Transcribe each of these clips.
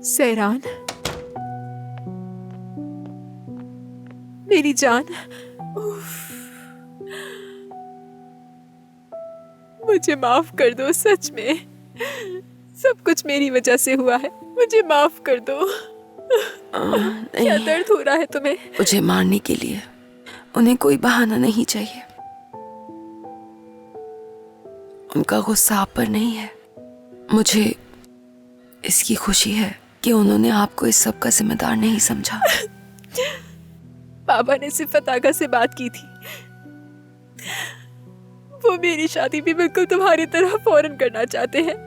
सहरान, मेरी जान, उफ, मुझे माफ कर दो। सच में सब कुछ मेरी वजह से हुआ है, मुझे माफ कर दो। क्या दर्द हो रहा है तुम्हें? मुझे मारने के लिए उन्हें कोई बहाना नहीं चाहिए। उनका गुस्सा आप पर नहीं है। मुझे इसकी खुशी है कि उन्होंने आपको इस सब का जिम्मेदार नहीं समझा। पापा ने सिफत आगा से बात की थी। वो मेरी शादी भी बिल्कुल तुम्हारी तरह फौरन करना चाहते हैं।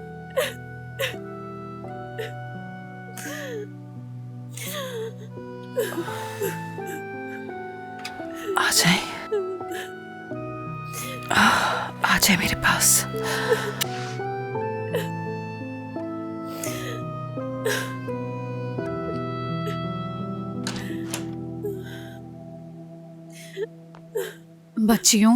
आ जाए, आ जाए मेरे पास। बच्चियों,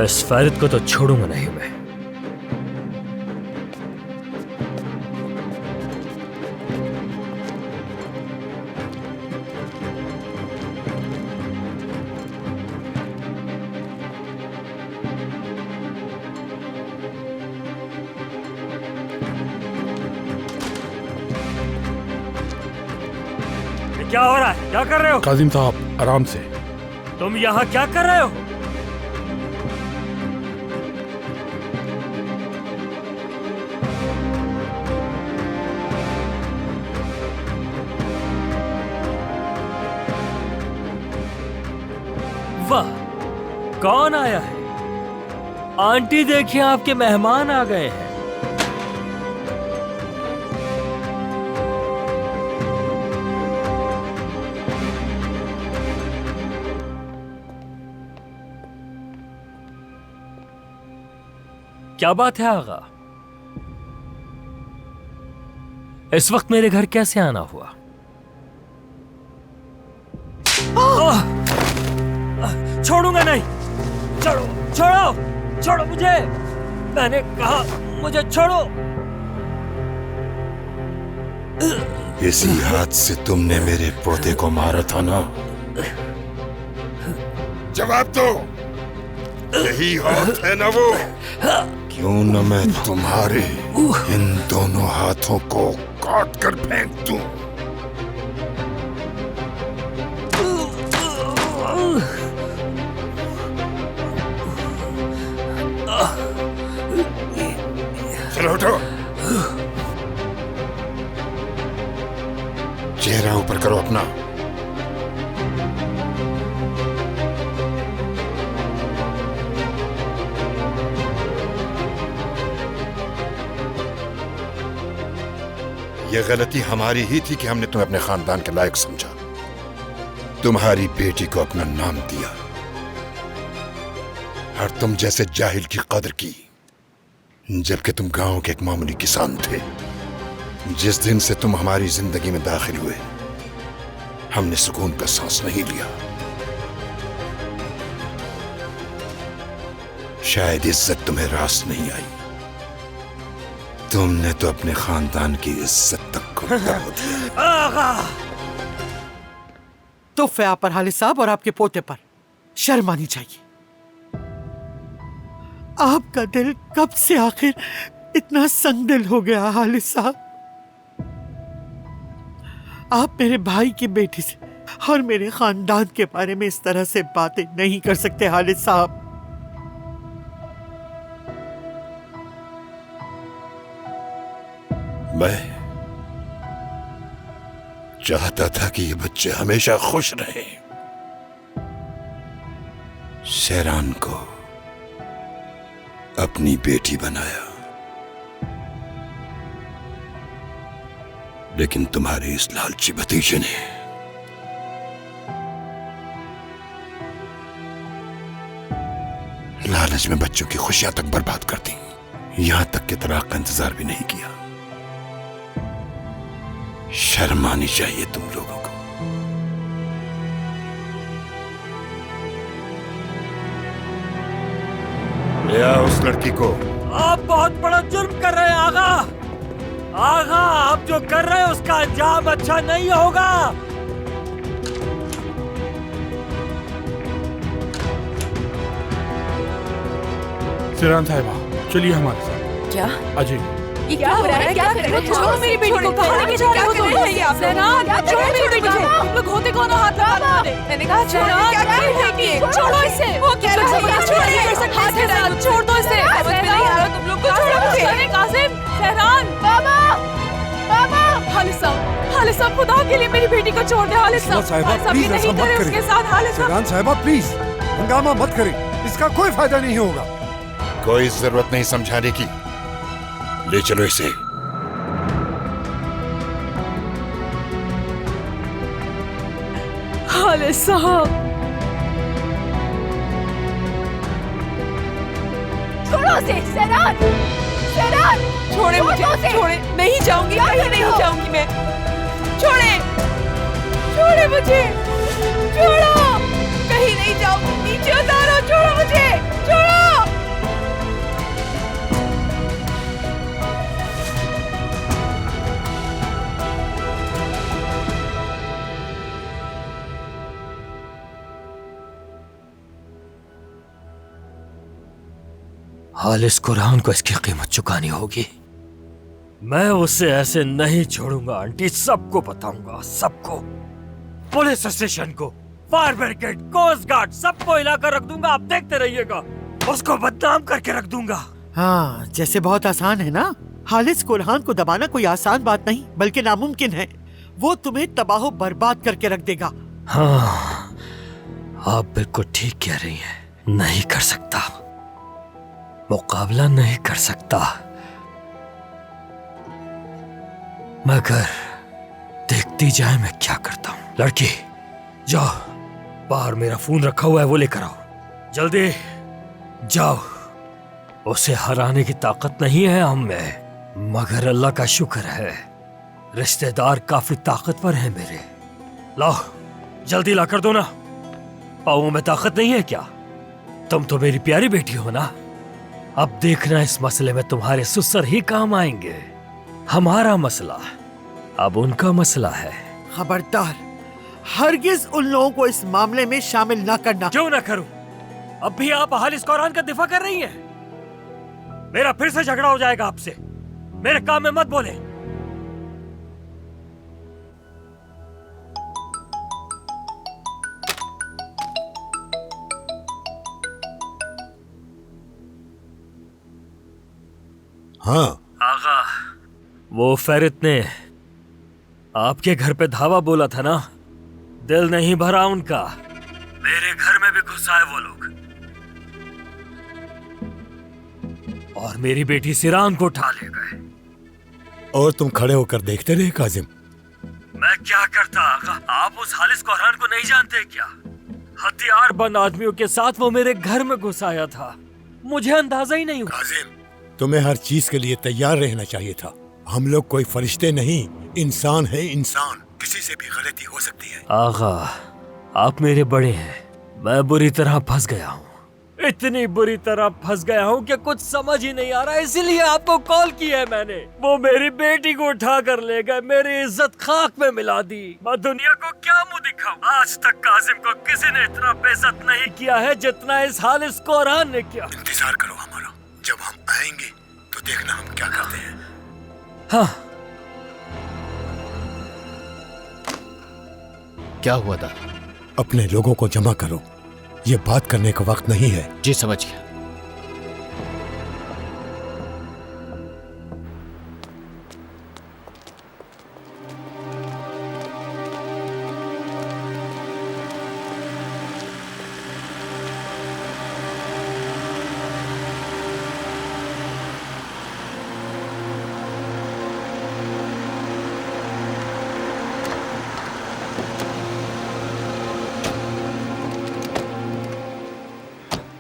इस फरीद को तो छोड़ूंगा नहीं मैं। क्या हो रहा है? क्या कर रहे हो? काजिम साहब, आराम से। तुम यहाँ क्या कर रहे हो? वाह, कौन आया है? आंटी देखिए, आपके मेहमान आ गए हैं। क्या बात है आगा? इस वक्त मेरे घर कैसे आना हुआ? छोड़ूंगा नहीं। छोड़ो, छोड़ो, छोड़ो मुझे। मैंने कहा मुझे छोड़ो। इसी हाथ से तुमने मेरे पोते को मारा था ना? जवाब दो। यही हाथ है ना वो? क्यों न मैं तुम्हारे इन दोनों हाथों को काट कर फेंक दूं? चलो उठो। चेहरा ऊपर करो अपना। यह गलती हमारी ही थी कि हमने तुम्हें अपने खानदान के लायक समझा, तुम्हारी बेटी को अपना नाम दिया और तुम जैसे जाहिल की कदर की, जबकि तुम गांव के एक मामूली किसान थे। जिस दिन से तुम हमारी जिंदगी में दाखिल हुए, हमने सुकून का सांस नहीं लिया। शायद इज्जत तुम्हें रास नहीं आई, तुमने तो अपने खानदान की इज्जत तक को दाव दिया। तो फया पर हालिद साहब और आपके पोते पर शर्म आनी चाहिए। आपका दिल कब से आखिर इतना संगदिल हो गया हालिद साहब? आप मेरे भाई की बेटी से और मेरे खानदान के बारे में इस तरह से बातें नहीं कर सकते हालिद साहब। मैं चाहता था कि ये बच्चे हमेशा खुश रहें। शेरान को अपनी बेटी बनाया, लेकिन तुम्हारे इस लालची भतीजे ने लालच में बच्चों की खुशियां तक बर्बाद कर दी। यहां तक कि तलाक का इंतजार भी नहीं किया। शर्म आनी चाहिए तुम लोगों को। ले आओ उस लड़की को। आप बहुत बड़ा जुर्म कर रहे हैं आगा। आगा, आप जो कर रहे हैं उसका अंजाम अच्छा नहीं होगा। शेरान साहिबा, चलिए हमारे साथ। क्या? अजय, ये क्या हो रहा है? क्या कर रहे हो? छोड़ो मेरी बेटी को। कहाँ लेके जा रहे हो तुम? सेनान, छोड़ो मेरी बेटी को। तुम लोग होते कौन हो? हाथ लगा दो। मैंने कहा छोड़ो। क्या कर रही है? छोड़ो इसे। वो क्या कर रही है? छोड़ो इसे। हाथ हटा दो। छोड़ दो इसे। समझ में नहीं आ रहा तुम लोग को। छोड़ो मुझे। अरे कासिम, सहरान, बाबा, बाबा। हालिद साहब, खुदा के लिए मेरी बेटी को छोड़ दे। हालिद साहब, ये नहीं करे उसके साथ। हालिद साहब, शेरान साहिबा प्लीज हंगामा मत करें, इसका कोई फायदा नहीं होगा। कोई जरूरत नहीं समझाने की। ले चलो इसे। हालिद साहब, छोड़ो उसे। सेरान, छोड़े मुझे। छोड़े, नहीं जाऊंगी, कहीं नहीं जाऊंगी मैं। छोड़े मुझे। छोड़ो, कहीं नहीं जाऊंगी। नीचे उतारो। छोड़ो मुझे। छोड़ो। हालिस कुरान को इसकी कीमत चुकानी होगी। मैं उसे ऐसे नहीं छोड़ूंगा आंटी। सबको बताऊंगा, सबको। पुलिस स्टेशन को, फायर ब्रिगेड, कोस्ट गार्ड, सबको हिलाकर रख दूंगा। आप देखते रहिएगा। उसको बदनाम करके रख दूंगा। हाँ, जैसे बहुत आसान है ना। हालिस कुरहान को दबाना कोई आसान बात नहीं बल्कि नामुमकिन है। वो तुम्हें तबाह बर्बाद करके रख देगा। हाँ, आप बिल्कुल ठीक कह रही हैं। नहीं कर सकता, मुकाबला नहीं कर सकता, मगर देखती जाए मैं क्या करता हूं। लड़की, जाओ, बाहर मेरा फोन रखा हुआ है, वो लेकर आओ। जल्दी जाओ। उसे हराने की ताकत नहीं है हम में, मगर अल्लाह का शुक्र है रिश्तेदार काफी ताकतवर हैं मेरे। लाओ, जल्दी ला कर दो ना। पाँवों में ताकत नहीं है क्या? तुम तो मेरी प्यारी बेटी हो ना। अब देखना, इस मसले में तुम्हारे ससुर ही काम आएंगे। हमारा मसला अब उनका मसला है। खबरदार, हरगिज उन लोगों को इस मामले में शामिल ना करना। क्यों ना करूं? अब भी आप हालिस कुरान का दिफा कर रही हैं। मेरा फिर से झगड़ा हो जाएगा आपसे। मेरे काम में मत बोले। हाँ आगा, वो फेरित ने आपके घर पे धावा बोला था ना। दिल नहीं भरा उनका। मेरे घर में भी घुस आए वो लोग और मेरी बेटी सिरान को उठा ले गए। और तुम खड़े होकर देखते रहे काजिम। मैं क्या करता आगा? आप उस हालिस कुरान को नहीं जानते क्या? हथियार बंद आदमियों के साथ वो मेरे घर में घुस आया था। मुझे अंदाजा ही नहीं हुआ। काजिम, तुम्हें हर चीज के लिए तैयार रहना चाहिए था। हम लोग कोई फरिश्ते नहीं, इंसान है इंसान। किसी से भी गलती हो सकती है। आगा, आप मेरे बड़े हैं। मैं बुरी तरह फंस गया हूँ। इतनी बुरी तरह फंस गया हूँ कि कुछ समझ ही नहीं आ रहा। इसीलिए आपको कॉल किया है मैंने। वो मेरी बेटी को उठा कर ले गए, मेरी इज्जत खाक में मिला दी। मैं दुनिया को क्या मुंह दिखाऊं? आज तक काजिम को किसी ने इतना बेइज्जत नहीं किया है जितना इस हालिस कुरान ने किया। इंतजार करो हमारा, जब हम आएंगे तो देखना हम क्या करते हैं। हाँ, क्या हुआ था? अपने लोगों को जमा करो, ये बात करने का वक्त नहीं है। जी समझ गया।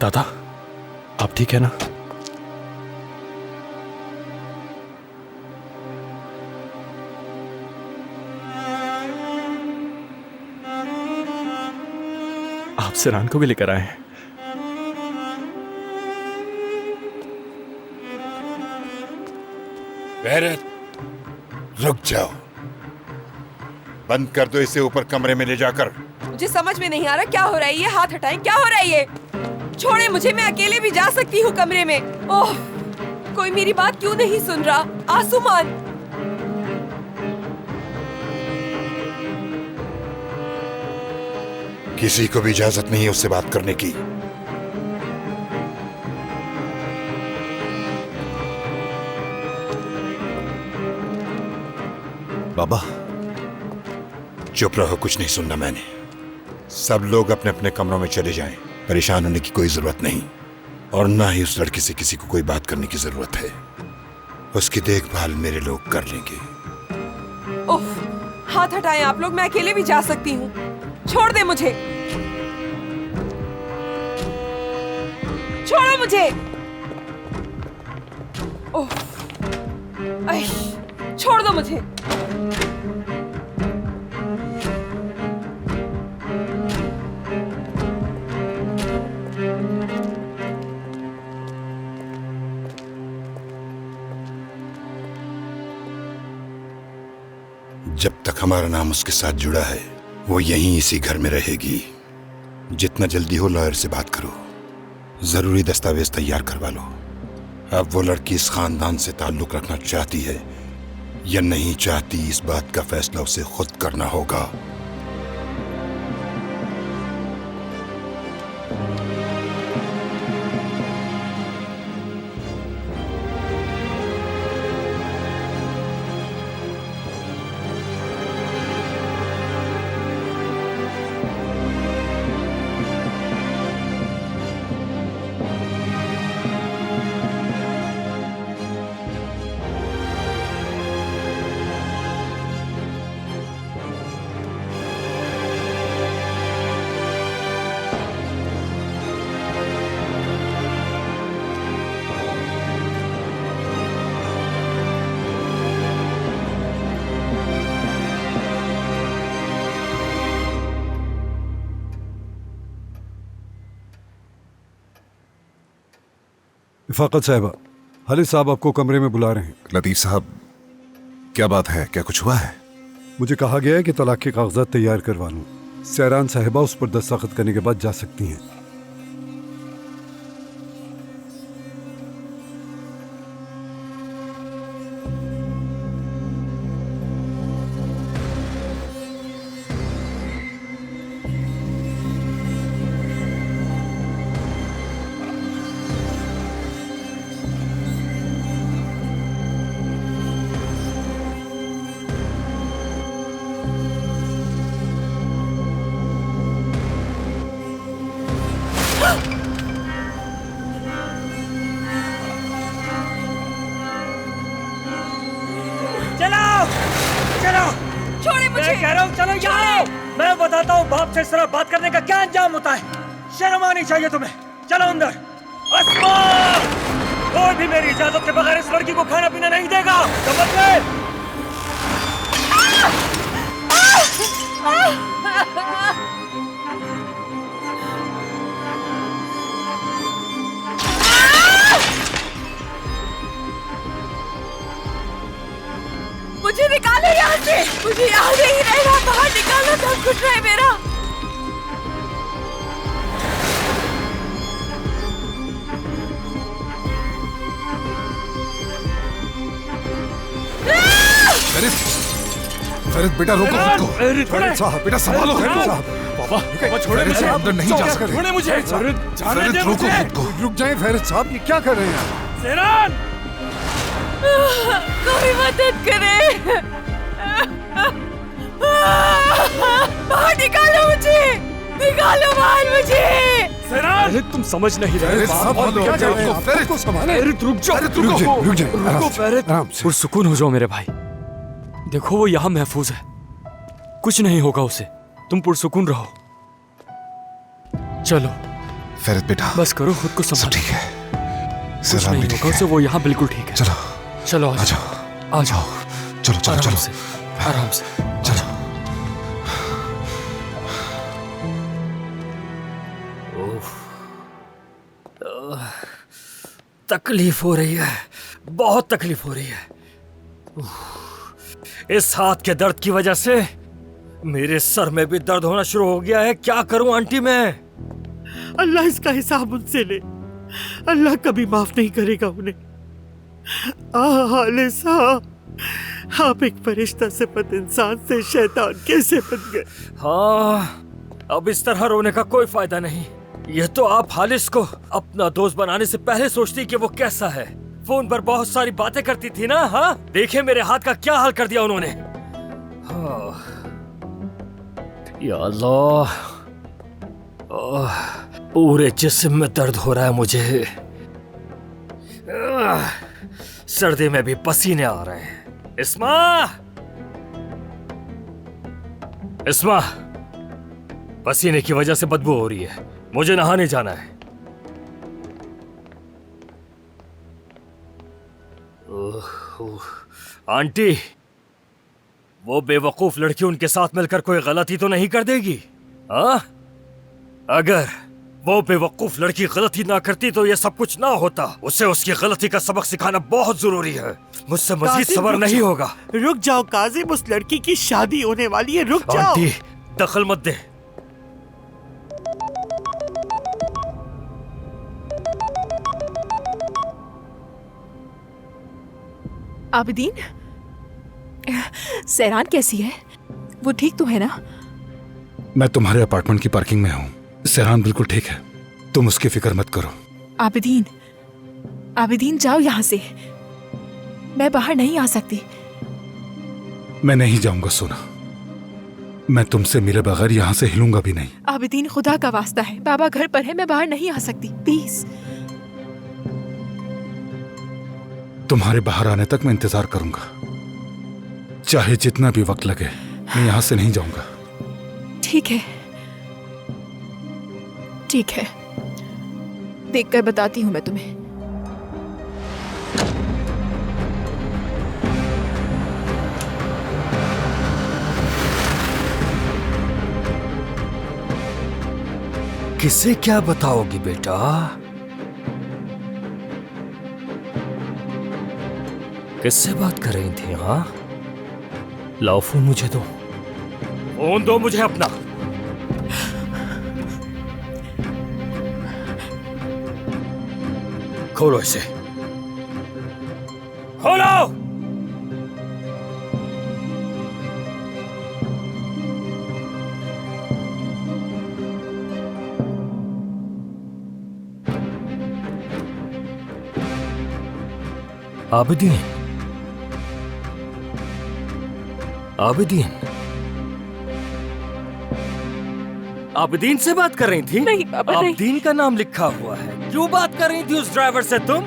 दादा, आप ठीक है ना? आप सिरान को भी लेकर आए हैं। बैरत, रुक जाओ। बंद कर दो इसे ऊपर कमरे में ले जाकर। मुझे समझ में नहीं आ रहा क्या हो रहा है ये। हाथ हटाएं, क्या हो रहा है ये? छोड़े मुझे, मैं अकेले भी जा सकती हूँ कमरे में। ओह, कोई मेरी बात क्यों नहीं सुन रहा? आसुमान, किसी को भी इजाजत नहीं है उससे बात करने की। बाबा, चुप रहो, कुछ नहीं सुनना मैंने। सब लोग अपने अपने कमरों में चले जाएं। परेशान होने की कोई जरूरत नहीं, और ना ही उस लड़की से किसी को कोई बात करने की जरूरत है। उसकी देखभाल मेरे लोग कर लेंगे। ओह, हाथ हटाएं आप लोग, मैं अकेले भी जा सकती हूँ। छोड़ दे मुझे, छोड़ो मुझे। ओह, ऐ, छोड़ दो मुझे। जब तक हमारा नाम उसके साथ जुड़ा है, वो यहीं इसी घर में रहेगी। जितना जल्दी हो लॉयर से बात करो, जरूरी दस्तावेज तैयार करवा लो। अब वो लड़की इस खानदान से ताल्लुक रखना चाहती है या नहीं चाहती, इस बात का फैसला उसे खुद करना होगा। इफाकत साहबा, खालिद साहब आपको कमरे में बुला रहे हैं। लतीफ साहब, क्या बात है? क्या कुछ हुआ है? मुझे कहा गया है कि तलाक के कागजात तैयार करवा लूं। सैरान साहिबा उस पर दस्तखत करने के बाद जा सकती हैं। मैं बताता हूँ बाप से इस तरह बात करने का क्या अंजाम होता है। शर्म आनी चाहिए तुम्हें। चलो अंदर। अस्मा, कोई भी मेरी इजाजत के बगैर इस लड़की को खाना पीना नहीं देगा, समझ गए? मुझे निकालो यहाँ से, मुझे यहाँ नहीं रहना, बाहर निकालो, सब कुछ है मेरा। फरीद बेटा, रोको खुद को। फरीद साहब, बेटा संभालो। फरीद साहब, बाबा छोड़े मुझे, अंदर नहीं जा सकते। छोड़े मुझे। फरीद रोको खुद को। रुक जाएं फरीद साहब, ये क्या कर रहे हैं? सेरान, कोई मदद करे, बाहर निकालो मुझे, निकालो बाहर मुझे। सेरान, तुम समझ नहीं रहे। फरीद साहब, क्या कर रहे हैं? फरीद को संभालें। रुक जाओ, रुक जाएं, आराम से। पुरसुकून हो जाओ मेरे भाई। देखो वो यहाँ महफूज है, कुछ नहीं होगा उसे। तुम पुरसुकून रहो। चलो फेरत बेटा, बस करो, खुद को सब संभालो। ठीक है। कुछ सेरान नहीं भी ठीक होगा है। उसे, वो यहाँ बिल्कुल ठीक है। चलो चलो आ जाओ, आ जाओ, चलो चलो आराम चलो से, आराम से। चलो। तकलीफ हो रही है, बहुत तकलीफ हो रही है। इस हाथ के दर्द की वजह से मेरे सर में भी दर्द होना शुरू हो गया है। क्या करूं आंटी मैं? अल्लाह इसका हिसाब उनसे ले। अल्लाह कभी माफ नहीं करेगा उन्हें। हालिसा, आप एक फरिश्ता सिफत इंसान से शैतान कैसे बन गए? हाँ, अब इस तरह रोने का कोई फायदा नहीं। यह तो आप हालिस को अपना दोस्त बनाने से पहले सोचती कि वो कैसा है। फोन पर बहुत सारी बातें करती थी ना। हाँ, देखे मेरे हाथ का क्या हाल कर दिया उन्होंने। हाँ, या अल्लाह, पूरे जिस्म में दर्द हो रहा है मुझे। सर्दी में भी पसीने आ रहे हैं। इस्मा, इस्मा, पसीने की वजह से बदबू हो रही है, मुझे नहाने जाना है। आंटी, वो बेवकूफ लड़की उनके साथ मिलकर कोई गलती तो नहीं कर देगी? हाँ, अगर वो बेवकूफ लड़की गलती ना करती तो ये सब कुछ ना होता। उसे उसकी गलती का सबक सिखाना बहुत जरूरी है। मुझसे मजीद कासिम, सब्र रुक नहीं जाओ। होगा। रुक जाओ काजिम, उस लड़की की शादी होने वाली है। रुक जाओ। आंटी, दखल मत दे। आबिदीन, सेरान कैसी है? वो ठीक तो है ना? मैं तुम्हारे अपार्टमेंट की पार्किंग में हूँ। सेरान बिल्कुल ठीक है, तुम उसकी फिक्र मत करो। आबिदीन, आबिदीन जाओ यहाँ से। मैं बाहर नहीं आ सकती। मैं नहीं जाऊंगा सोना, मैं तुमसे मिले बगैर यहाँ से हिलूंगा भी नहीं। आबिदीन, खुदा का वास्ता है, बाबा घर पर है, मैं बाहर नहीं आ सकती, प्लीज। तुम्हारे बाहर आने तक मैं इंतजार करूंगा, चाहे जितना भी वक्त लगे। मैं यहाँ से नहीं जाऊंगा। ठीक है, ठीक है, देखकर बताती हूँ मैं तुम्हें। किसे क्या बताओगी बेटा? किससे बात कर रही थी? हाँ, लाओ फोन मुझे दो, फोन दो मुझे अपना। खोलो इसे, खोलो। आबिदीन, आबिदीन, आबिदीन से बात कर रही थी? नहीं पापा, नहीं। आबिदीन का नाम लिखा हुआ है। क्यों बात कर रही थी उस ड्राइवर से तुम?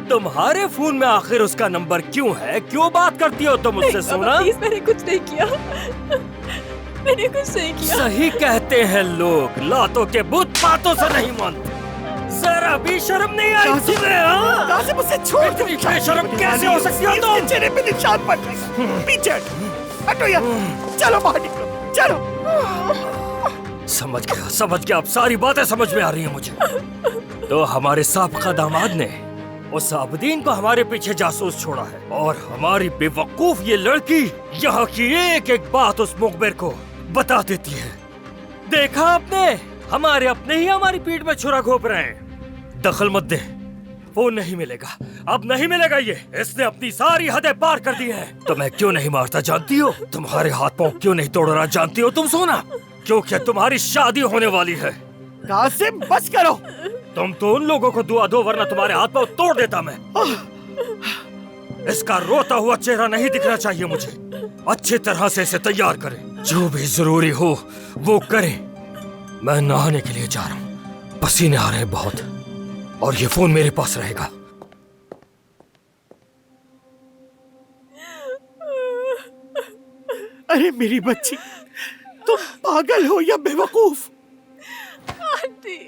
तुम्हारे फोन में आखिर उसका नंबर क्यों है? क्यों बात करती हो तुम उससे? सोना, प्लीज, मैंने कुछ नहीं किया। मैंने कुछ नहीं किया। सही कहते हैं लोग, लातों के बुत बातों से नहीं मानते। जरा भी शर्म नहीं आई तुम्हें? हाँ? कासिम, उसे छोड़ दो। इतनी बेशर्म कैसे हो सकती हो तुम? इसके चेहरे पे निशान पड़ रहे। पीछे हटो, हटो यार। चलो बाहर निकलो, चलो। समझ गया, अब सारी बातें समझ में आ रही हैं मुझे। तो हमारे साबका दामाद ने उस आबिदीन को हमारे पीछे जासूस छोड़ा है, और हमारी बेवकूफ ये लड़की यहाँ की एक एक बात उस मुखबिर को बता देती है। देखा आपने, हमारे अपने ही हमारी पीठ में छुरा घोंप रहे हैं। दखल मत दे, फोन नहीं मिलेगा, अब नहीं मिलेगा ये। इसने अपनी सारी हदें पार कर दी हैं। तो मैं क्यों नहीं मारता जानती हो? तुम्हारे हाथ पांव क्यों नहीं तोड़ रहा जानती हो तुम सोना? क्योंकि तुम्हारी शादी होने वाली है। कासिम, बस करो। तुम तो उन लोगों को दुआ दो, वरना तुम्हारे हाथ पांव तोड़ देता मैं। इसका रोता हुआ चेहरा नहीं दिखना चाहिए मुझे। अच्छी तरह से इसे तैयार करें, जो भी जरूरी हो वो करें। मैं नहाने के लिए जा रहा हूँ, पसीने आ रहे हैं बहुत, और ये फोन मेरे पास रहेगा। अरे मेरी बच्ची, तुम पागल हो या बेवकूफ? आंटी,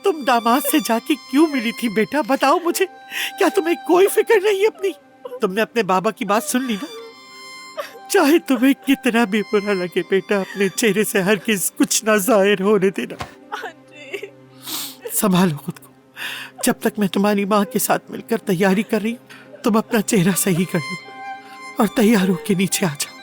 तुम दामाद से जाके क्यों मिली थी बेटा? बताओ मुझे, क्या तुम्हें कोई फिक्र नहीं अपनी? तुमने अपने बाबा की बात सुन ली ना? चाहे तुम्हें कितना भी बुरा लगे बेटा, अपने चेहरे से हरगिज़ कुछ ना जाहिर होने देना। संभालो खुद को। जब तक मैं तुम्हारी माँ के साथ मिलकर तैयारी कर रही हूँ, तुम अपना चेहरा सही कर लो और तैयार होके नीचे आ जाओ।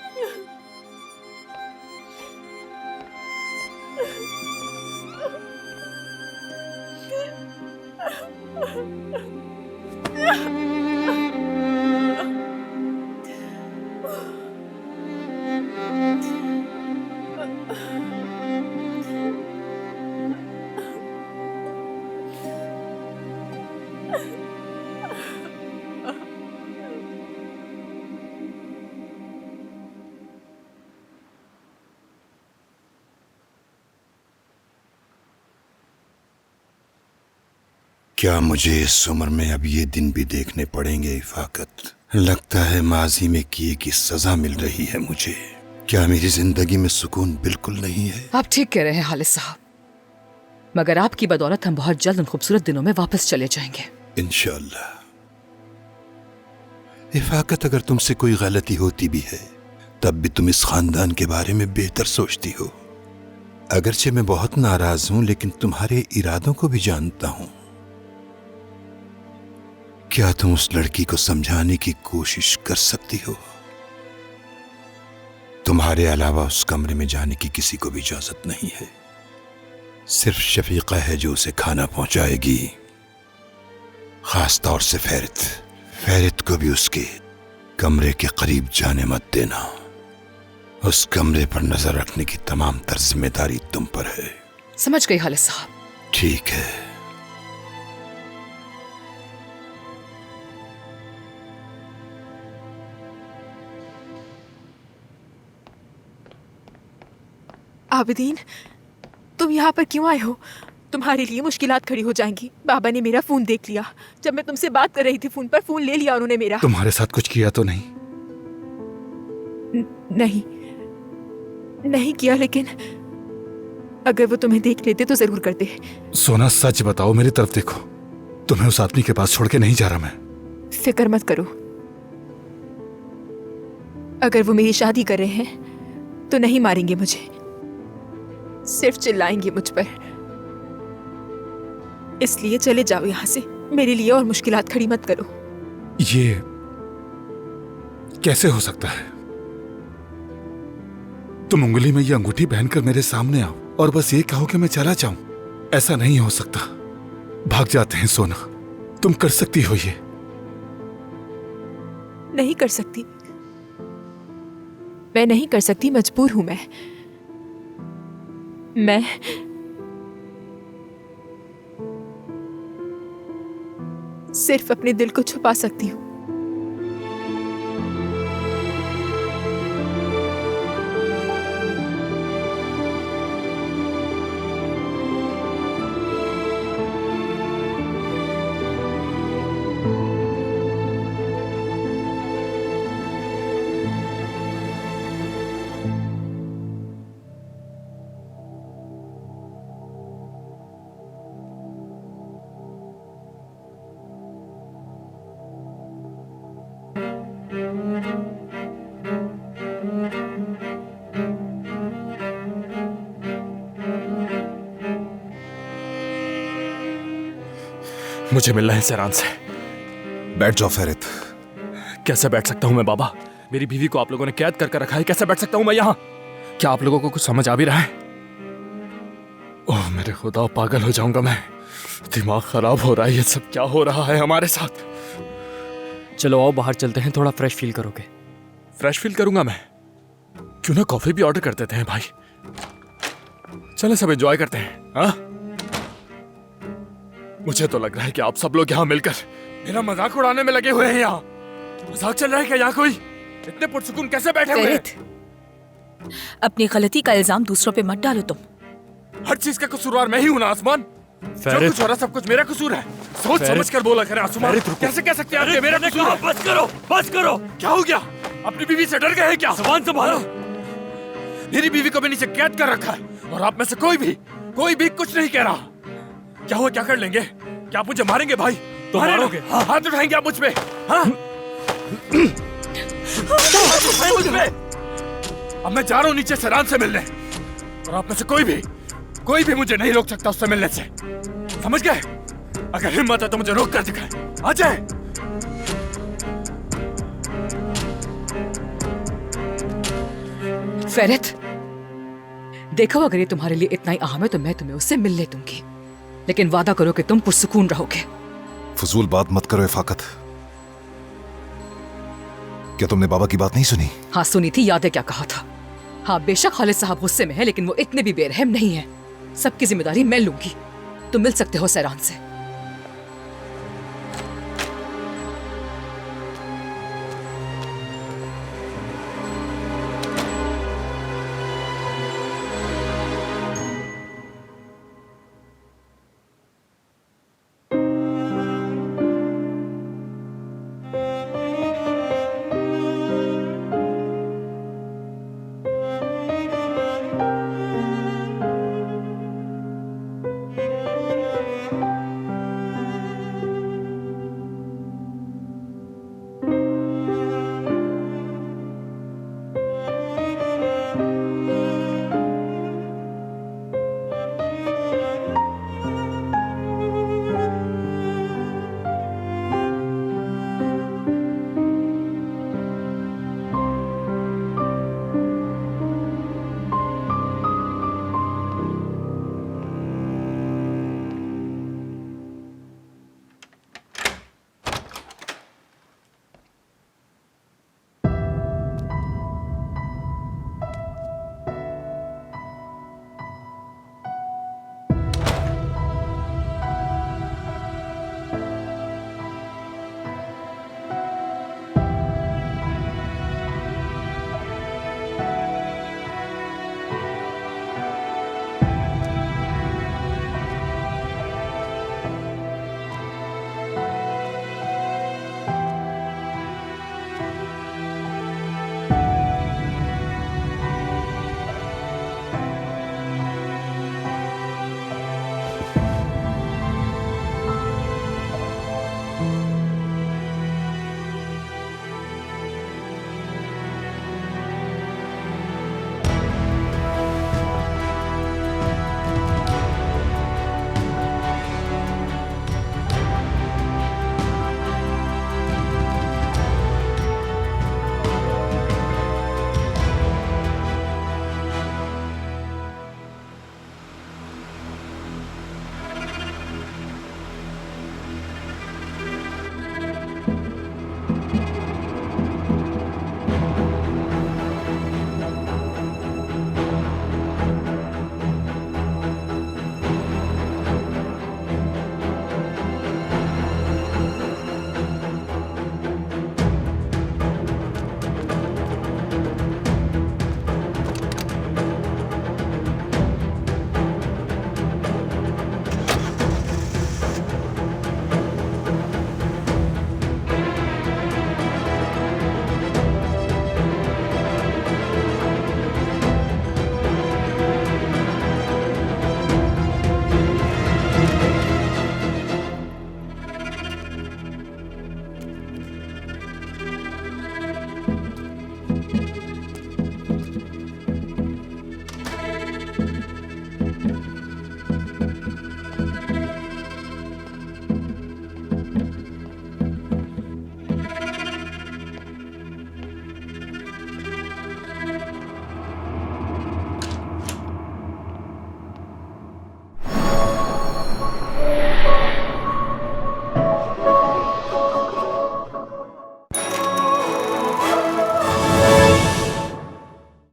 क्या मुझे इस उम्र में अब ये दिन भी देखने पड़ेंगे इफाकत? लगता है माजी में किए की सजा मिल रही है मुझे। क्या मेरी जिंदगी में सुकून बिल्कुल नहीं है? आप ठीक कह रहे हैं हालिद साहब, मगर आपकी बदौलत हम बहुत जल्द उन खूबसूरत दिनों में वापस चले जाएंगे इंशाअल्लाह। इफाकत, अगर तुमसे कोई गलती होती भी है तब भी तुम इस खानदान के बारे में बेहतर सोचती हो। अगरचे मैं बहुत नाराज हूं लेकिन तुम्हारे इरादों को भी जानता हूं। क्या तुम उस लड़की को समझाने की कोशिश कर सकती हो? तुम्हारे अलावा उस कमरे में जाने की किसी को भी इजाजत नहीं है। सिर्फ शफीका है जो उसे खाना पहुंचाएगी। खास तौर से फेरित को भी उसके कमरे के करीब जाने मत देना। उस कमरे पर नजर रखने की तमाम तर जिम्मेदारी तुम पर है। समझ गई हालिद साहब। ठीक है। आबिदीन, तुम यहाँ पर क्यों आए हो? तुम्हारे लिए मुश्किलात खड़ी हो जाएंगी। बाबा ने मेरा फोन देख लिया। जब मैं तुमसे बात कर रही थी फोन पर, फोन ले लिया उन्होंने मेरा। तुम्हारे साथ कुछ किया तो नहीं? नहीं किया, लेकिन अगर वो तुम्हें देख लेते तो जरूर करते। सोना, सच बताओ, मेरी तरफ देखो। तुम्हें उस आदमी के पास छोड़ के नहीं जा रहा मैं। फिक्र मत करो। अगर वो मेरी शादी कर रहे हैं तो नहीं मारेंगे मुझे, सिर्फ चिल्लाएंगे मुझ पर। इसलिए चले जाओ यहां से। मेरे लिए और मुश्किलात खड़ी मत करो। ये कैसे हो सकता है? तुम उंगली में ये अंगूठी पहनकर मेरे सामने आओ और बस ये कहो कि मैं चला जाऊं। ऐसा नहीं हो सकता। भाग जाते हैं सोना। तुम कर सकती हो ये? नहीं कर सकती। मैं नहीं कर सकती, मजबूर हूं मैं सिर्फ अपने दिल को छुपा सकती हूँ। मुझे मिलना है सैरान से। बैठ जाओ फेरित। कैसे बैठ सकता हूं मैं बाबा? मेरी बीवी को आप लोगों ने कैद करके रखा है। कैसे बैठ सकता हूं मैं यहाँ? क्या आप लोगों को कुछ समझ आ भी रहा है? ओह मेरे खुदा, पागल हो जाऊंगा मैं। दिमाग खराब हो रहा है। ये सब क्या हो रहा है हमारे साथ? चलो आओ बाहर चलते हैं, थोड़ा फ्रेश फील करोगे। फ्रेश फील करूंगा मैं? क्यों ना कॉफी भी ऑर्डर कर देते हैं भाई। चलो सब एंजॉय करते हैं। हाँ, मुझे तो लग रहा है कि आप सब लोग यहाँ मिलकर मेरा मजाक उड़ाने में लगे हुए हैं। यहाँ मजाक चल रहा है क्या? यहाँ कोई इतने पुरसुकून कैसे बैठे हुए हैं? अपनी गलती का इल्जाम दूसरों पे मत डालो तुम। हर चीज का कसूरवार मैं ही हूं ना आसमान। जो कुछ हो रहा सब कुछ मेरा कसूर है। सोच समझ कर बोला करें आसमान। कैसे कह सकते हैं आप कि मेरा कसूर है? बस करो, बस करो। क्या हो गया? अपनी बीवी से डर गए क्या? जुबान संभालो। मेरी बीवी को भी नीचे कैद कर रखा है और आप में से कोई भी कुछ नहीं कह रहा। क्या हुआ, क्या कर लेंगे? क्या आप मुझे मारेंगे भाई? तो मारोगे? हाँ, हाथ उठाएंगे आप मुझ पे? हाँ? हाथ उठाएं मुझ पे? अब मैं जा रहा हूँ नीचे सैरान से मिलने, और आप में से कोई भी मुझे नहीं रोक सकता उससे मिलने से, समझ गए? अगर हिम्मत है तो मुझे रोक कर दिखाएं, आ जाए। फेरत, देखो अगर ये तुम्हारे लिए इतना ही अहम है तो मैं तुम्हें उससे मिलने दूंगी, लेकिन वादा करो कि तुम पुरसुकून रहोगे। फजूल बात मत करो इफाकत। क्या तुमने बाबा की बात नहीं सुनी? हाँ सुनी थी, याद है क्या कहा था। हाँ बेशक खालिद साहब गुस्से में है, लेकिन वो इतने भी बेरहम नहीं है। सबकी जिम्मेदारी मैं लूंगी। तुम मिल सकते हो सैरान से।